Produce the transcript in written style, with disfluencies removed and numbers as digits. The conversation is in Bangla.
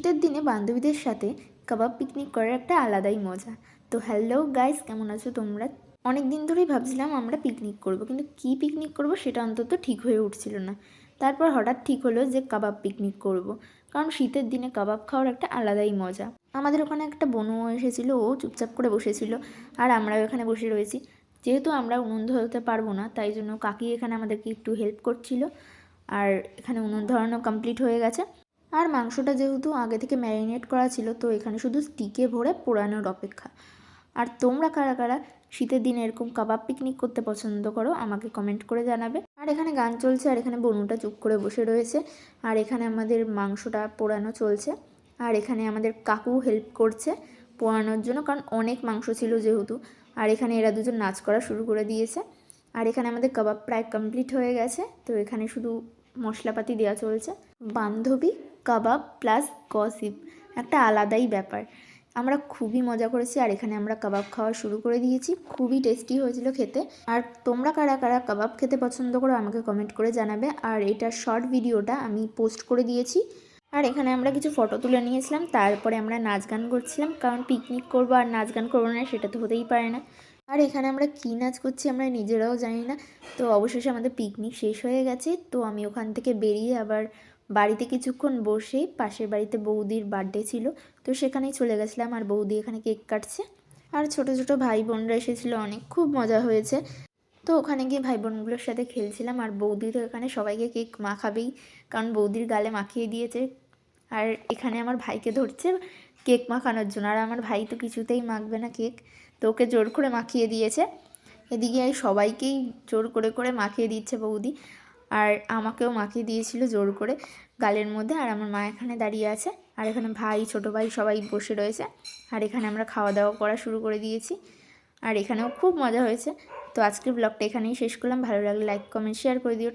শীতের দিনে বান্ধবীদের সাথে কাবাব পিকনিক করার একটা আলাদাই মজা। তো হ্যালো গাইস, কেমন আছো তোমরা? অনেক দিন ধরেই ভাবছিলাম আমরা পিকনিক করব, কিন্তু কী পিকনিক করব সেটা অন্তত ঠিক হয়ে উঠছিল না। তারপর হঠাৎ ঠিক হলো যে কাবাব পিকনিক করব, কারণ শীতের দিনে কাবাব খাওয়ার একটা আলাদাই মজা। আমাদের ওখানে একটা বনুও এসেছিলো, ও চুপচাপ করে বসেছিল, আর আমরাও এখানে বসে রয়েছি। যেহেতু আমরা উনুন ধরাতে পারবো না, তাই জন্য কাকি এখানে আমাদেরকে একটু হেল্প করছিল। আর এখানে উনুন ধরানো কমপ্লিট হয়ে গেছে। আর মাংসটা যেহেতু আগে থেকে ম্যারিনেট করা ছিল, তো এখানে শুধু স্টিকে ভরে পোড়ানোর অপেক্ষা। আর তোমরা কারা কারা শীতের দিনে এরকম কাবাব পিকনিক করতে পছন্দ করো আমাকে কমেন্ট করে জানাবে। আর এখানে গান চলছে, আর এখানে বনুটা চুপ করে বসে রয়েছে, আর এখানে আমাদের মাংসটা পোড়ানো চলছে। আর এখানে আমাদের কাকু হেল্প করছে পোড়ানোর জন্য, কারণ অনেক মাংস ছিল যেহেতু। আর এখানে এরা দুজন নাচ করা শুরু করে দিয়েছে। আর এখানে আমাদের কাবাব প্রায় কমপ্লিট হয়ে গেছে, তো এখানে শুধু মশলাপাতি দেওয়া চলছে। বান্ধবী, কাবাব প্লাস গসিপ, একটা আলাদাই ব্যাপার। আমরা খুবই মজা করেছি, আর এখানে আমরা কাবাব খাওয়া শুরু করে দিয়েছি। খুবই টেস্টি হয়েছিল খেতে। আর তোমরা কারা কারা কাবাব খেতে পছন্দ করো আমাকে কমেন্ট করে জানাবে। আর এটার শর্ট ভিডিওটা আমি পোস্ট করে দিয়েছি। আর এখানে আমরা কিছু ফটো তুলে নিয়েছিলাম, তারপরে আমরা নাচ গান করছিলাম, কারণ পিকনিক করবো আর নাচ গান করবো না সেটা তো হতেই পারে না। আর এখানে আমরা কী নাচ করছি আমরা নিজেরাও জানি না। তো অবশেষে আমাদের পিকনিক শেষ হয়ে গেছে, তো আমি ওখান থেকে বেরিয়ে আবার বাড়িতে কিছুক্ষণ বসে, পাশের বাড়িতে বৌদির বার্থডে ছিল, তো সেখানেই চলে গেছিলাম। আর বৌদি এখানে কেক কাটছে, আর ছোটো ছোটো ভাই বোনরা এসেছিলো, অনেক খুব মজা হয়েছে। তো ওখানে গিয়ে ভাই বোনগুলোর সাথে খেলছিলাম। আর বৌদি তো এখানে সবাইকে কেক মাখাবেই, কারণ বৌদির গালে মাখিয়ে দিয়েছে। আর এখানে আমার ভাইকে ধরছে কেক মাখানোর জন্য, আর আমার ভাই তো কিছুতেই মাখবে না কেক, তো ওকে জোর করে মাখিয়ে দিয়েছে। এদিকে সবাইকেই জোর করে করে মাখিয়ে দিচ্ছে বৌদি, আর আমাকেও মাখিয়ে দিয়েছিল জোর করে গালের মধ্যে। আর আমার মা এখানে দাঁড়িয়ে আছে, আর এখানে ভাই, ছোটো ভাই সবাই বসে রয়েছে। আর এখানে আমরা খাওয়া দাওয়া করা শুরু করে দিয়েছি, আর এখানেও খুব মজা হয়েছে। তো আজকের ব্লগটা এখানেই শেষ করলাম। ভালো লাগলে লাইক, কমেন্ট, শেয়ার করে দিও।